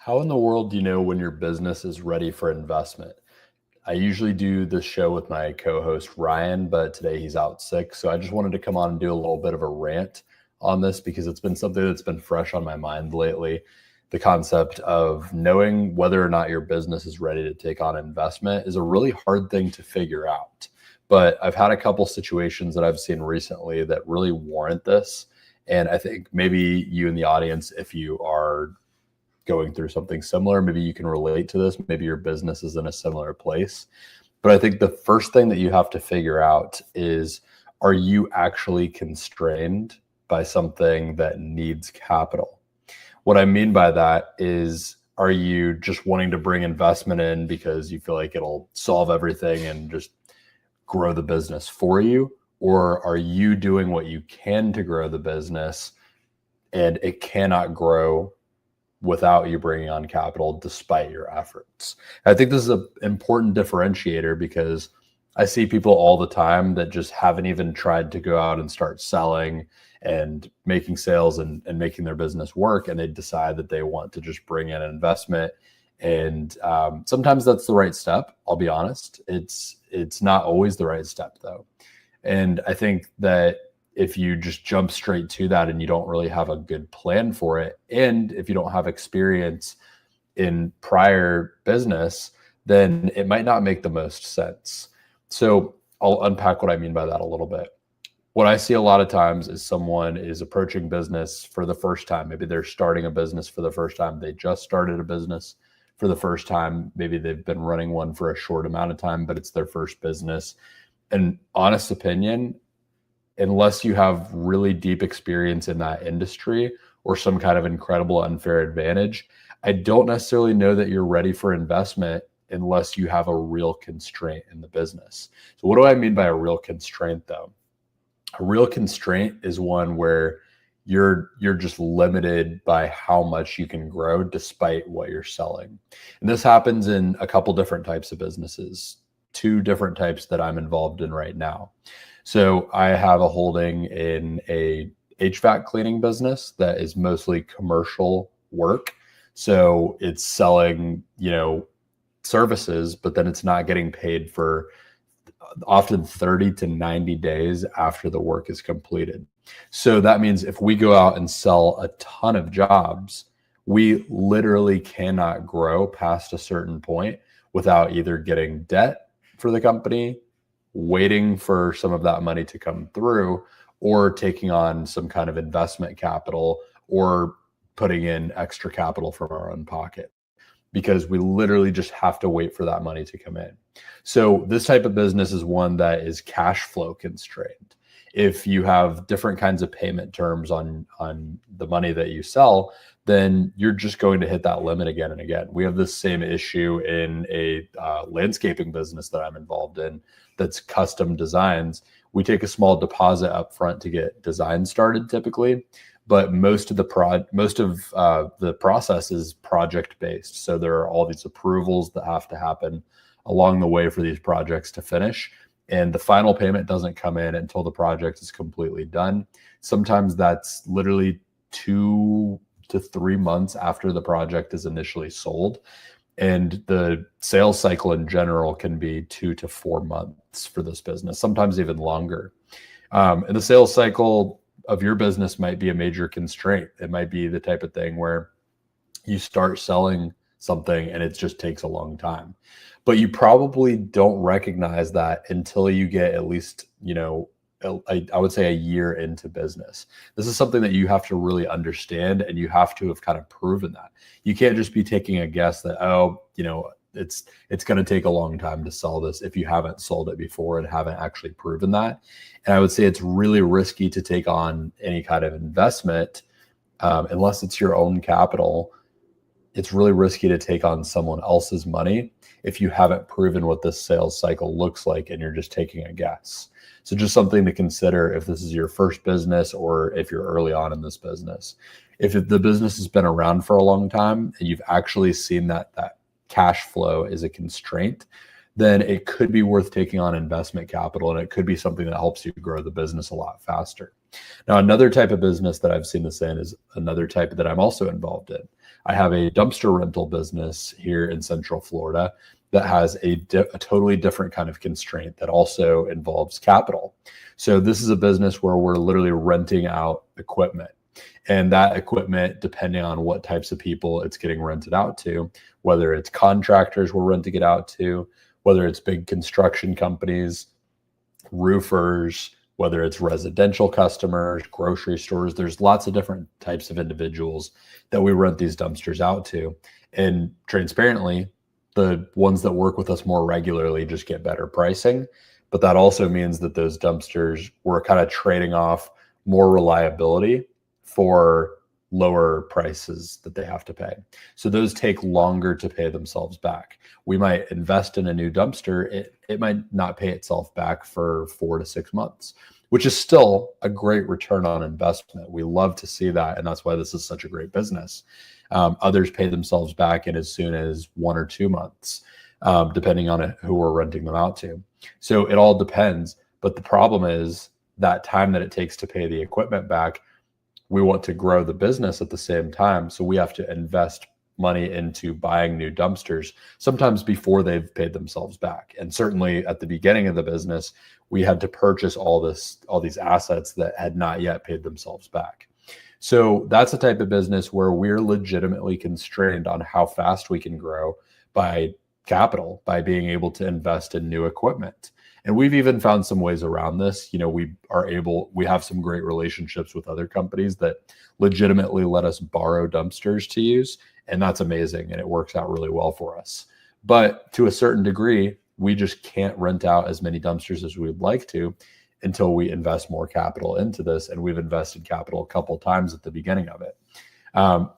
How in the world do you know when your business is ready for investment? I usually do this show with my co-host Ryan, but today he's out sick. So I just wanted to come on and do a little bit of a rant on this because it's been something that's been fresh on my mind lately. The concept of knowing whether or not your business is ready to take on investment is a really hard thing to figure out. But I've had a couple situations that I've seen recently that really warrant this. And I think maybe you in the audience, if you are going through something similar, maybe you can relate to this. Maybe your business is in a similar place. But I think the first thing that you have to figure out is, are you actually constrained by something that needs capital? What I mean by that is, are you just wanting to bring investment in because you feel like it'll solve everything and just grow the business for you? Or are you doing what you can to grow the business and it cannot grow without you bringing on capital despite your efforts? I think this is an important differentiator because I see people all the time that just haven't even tried to go out and start selling and making sales and making their business work. And they decide that they want to just bring in an investment. And sometimes that's the right step. I'll be honest. It's not always the right step though. And I think that if you just jump straight to that and you don't really have a good plan for it, and if you don't have experience in prior business, then it might not make the most sense. So I'll unpack what I mean by that a little bit. What I see a lot of times is someone is approaching business for the first time. Maybe they're starting a business for the first time. They just started a business for the first time. Maybe they've been running one for a short amount of time, but it's their first business. And honest opinion, unless you have really deep experience in that industry or some kind of incredible unfair advantage, I don't necessarily know that you're ready for investment unless you have a real constraint in the business. So what do I mean by a real constraint though? A real constraint is one where you're just limited by how much you can grow despite what you're selling. And this happens in a couple different types of businesses, two different types that I'm involved in right now. So I have a holding in a HVAC cleaning business that is mostly commercial work. So it's selling, services, but then it's not getting paid for often 30 to 90 days after the work is completed. So that means if we go out and sell a ton of jobs, we literally cannot grow past a certain point without either getting debt for the company, waiting for some of that money to come through, or taking on some kind of investment capital or putting in extra capital from our own pocket, because we literally just have to wait for that money to come in. So this type of business is one that is cash flow constrained. If you have different kinds of payment terms on the money that you sell, then you're just going to hit that limit again and again. We have this same issue in a landscaping business that I'm involved in that's custom designs. We take a small deposit up front to get design started typically, but most of the process is project based. So there are all these approvals that have to happen along the way for these projects to finish. And the final payment doesn't come in until the project is completely done. Sometimes that's literally 2 to 3 months after the project is initially sold. And the sales cycle in general can be 2 to 4 months for this business, sometimes even longer. And the sales cycle of your business might be a major constraint. It might be the type of thing where you start selling something and it just takes a long time. But you probably don't recognize that until you get at least, I would say a year into business. This is something that you have to really understand, and you have to have kind of proven that. You can't just be taking a guess that, it's going to take a long time to sell this if you haven't sold it before and haven't actually proven that. And I would say it's really risky to take on any kind of investment unless it's your own capital. It's really risky to take on someone else's money if you haven't proven what this sales cycle looks like and you're just taking a guess. So just something to consider if this is your first business or if you're early on in this business. If the business has been around for a long time and you've actually seen that cash flow is a constraint, then it could be worth taking on investment capital, and it could be something that helps you grow the business a lot faster. Now, another type of business that I've seen this in is another type that I'm also involved in. I have a dumpster rental business here in Central Florida that has a totally different kind of constraint that also involves capital. So this is a business where we're literally renting out equipment. And that equipment, depending on what types of people it's getting rented out to, whether it's contractors we're renting it out to, whether it's big construction companies, roofers, whether it's residential customers, grocery stores, there's lots of different types of individuals that we rent these dumpsters out to. And transparently, the ones that work with us more regularly just get better pricing. But that also means that those dumpsters, we're kind of trading off more reliability for lower prices that they have to pay. So those take longer to pay themselves back. We might invest in a new dumpster. It might not pay itself back for 4 to 6 months, which is still a great return on investment. We love to see that. And that's why this is such a great business. Others pay themselves back in as soon as 1 or 2 months, depending on who we're renting them out to. So it all depends. But the problem is that time that it takes to pay the equipment back, we want to grow the business at the same time. So we have to invest money into buying new dumpsters, sometimes before they've paid themselves back. And certainly at the beginning of the business, we had to purchase all these assets that had not yet paid themselves back. So that's a type of business where we're legitimately constrained on how fast we can grow by capital, by being able to invest in new equipment. And we've even found some ways around this. We have some great relationships with other companies that legitimately let us borrow dumpsters to use. And that's amazing. And it works out really well for us. But to a certain degree, we just can't rent out as many dumpsters as we'd like to until we invest more capital into this. And we've invested capital a couple of times at the beginning of it.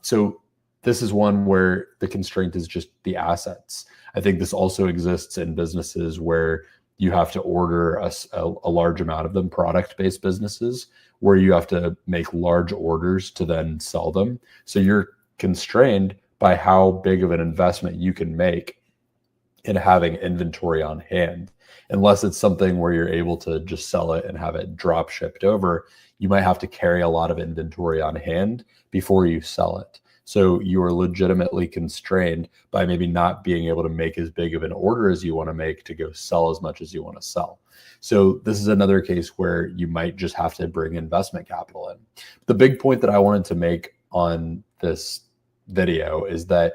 So this is one where the constraint is just the assets. I think this also exists in businesses where you have to order a large amount of them, product-based businesses, where you have to make large orders to then sell them. So you're constrained by how big of an investment you can make in having inventory on hand. Unless it's something where you're able to just sell it and have it drop shipped over, you might have to carry a lot of inventory on hand before you sell it. So you are legitimately constrained by maybe not being able to make as big of an order as you want to make to go sell as much as you want to sell. So this is another case where you might just have to bring investment capital in. The big point that I wanted to make on this video is that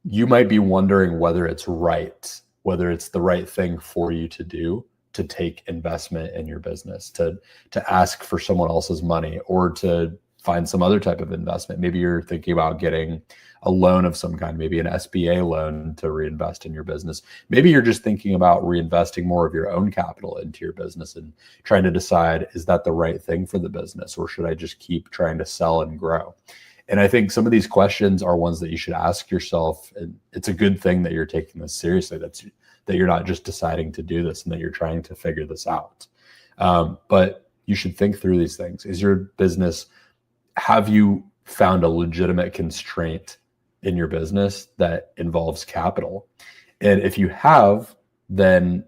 you might be wondering whether it's the right thing for you to do to take investment in your business, to ask for someone else's money, or to find some other type of investment. Maybe you're thinking about getting a loan of some kind, maybe an SBA loan to reinvest in your business. Maybe you're just thinking about reinvesting more of your own capital into your business and trying to decide, is that the right thing for the business, or should I just keep trying to sell and grow? And I think some of these questions are ones that you should ask yourself. And it's a good thing that you're taking this seriously, that you're not just deciding to do this and that you're trying to figure this out. But you should think through these things. Is your business, have you found a legitimate constraint in your business that involves capital? And if you have, then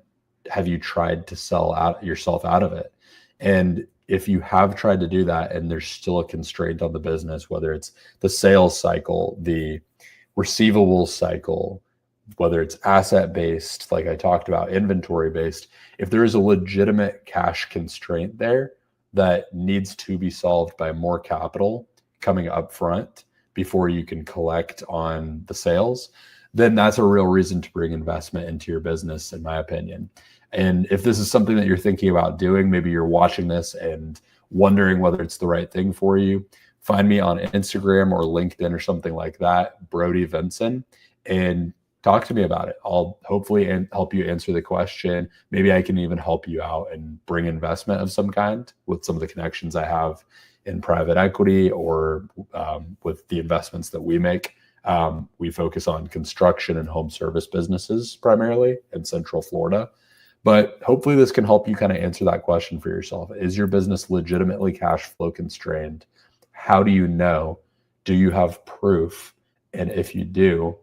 have you tried to sell yourself out of it? And if you have tried to do that and there's still a constraint on the business, whether it's the sales cycle, the receivables cycle, whether it's asset-based, like I talked about, inventory-based, if there is a legitimate cash constraint there that needs to be solved by more capital coming up front before you can collect on the sales, then that's a real reason to bring investment into your business, in my opinion. And if this is something that you're thinking about doing, maybe you're watching this and wondering whether it's the right thing for you, find me on Instagram or LinkedIn or something like that, Brody Vinson, and talk to me about it. I'll hopefully help you answer the question. Maybe I can even help you out and bring investment of some kind with some of the connections I have in private equity or with the investments that we make. We focus on construction and home service businesses primarily in Central Florida. But hopefully this can help you kind of answer that question for yourself. Is your business legitimately cash flow constrained? How do you know? Do you have proof? And if you do,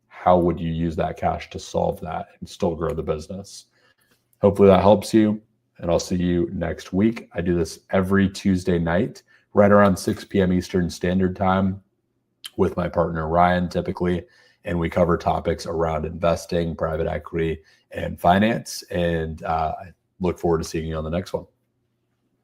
how would you use that cash to solve that and still grow the business? Hopefully that helps you, and I'll see you next week. I do this every Tuesday night, right around 6 p.m. Eastern Standard Time. with my partner, Ryan, typically. And we cover topics around investing, private equity, and finance. And I look forward to seeing you on the next one.